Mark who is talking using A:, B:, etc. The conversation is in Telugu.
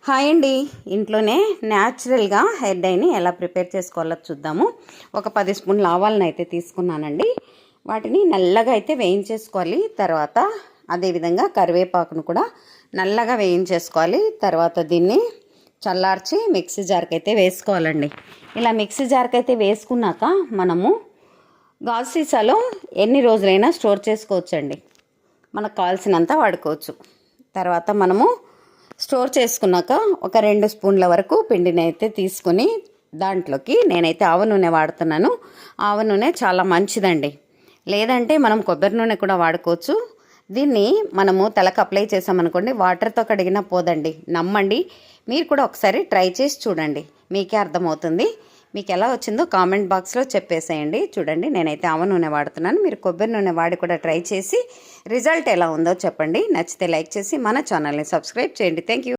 A: హాయ్ అండి. ఇంట్లోనే న్యాచురల్గా హెయిర్ డైని ఎలా ప్రిపేర్ చేసుకోవాలో చూద్దాము. ఒక 10 స్పూన్ల ఆవాలను అయితే తీసుకున్నానండి. వాటిని నల్లగా అయితే వేయించేసుకోవాలి. తర్వాత అదేవిధంగా కరివేపాకును కూడా నల్లగా వేయించేసుకోవాలి. తర్వాత దీన్ని చల్లార్చి మిక్సీ జార్కి అయితే వేసుకోవాలండి. ఇలా మిక్సీ జార్కి అయితే వేసుకున్నాక మనము గాజు సీసాలో ఎన్ని రోజులైనా స్టోర్ చేసుకోవచ్చండి. మనకు కావాల్సినంత వాడుకోవచ్చు. తర్వాత మనము స్టోర్ చేసుకున్నాక ఒక 2 స్పూన్ల వరకు పిండిని అయితే తీసుకొని దాంట్లోకి నేనైతే ఆవ నూనె వాడుతున్నాను. ఆవ నూనె చాలా మంచిదండి. లేదంటే మనం కొబ్బరి నూనె కూడా వాడుకోవచ్చు. దీన్ని మనము తలకు అప్లై చేసామనుకోండి, వాటర్తో కడిగినా పోదండి. నమ్మండి, మీరు కూడా ఒకసారి ట్రై చేసి చూడండి, మీకే అర్థమవుతుంది. మీకు ఎలా వచ్చిందో కామెంట్ బాక్స్లో చెప్పేసేయండి. చూడండి, నేనైతే ఆవ నూనె వాడుతున్నాను. మీరు కొబ్బరి నూనె వాడి కూడా ట్రై చేసి రిజల్ట్ ఎలా ఉందో చెప్పండి. నచ్చితే లైక్ చేసి మన ఛానల్ని సబ్స్క్రైబ్ చేయండి. Thank you.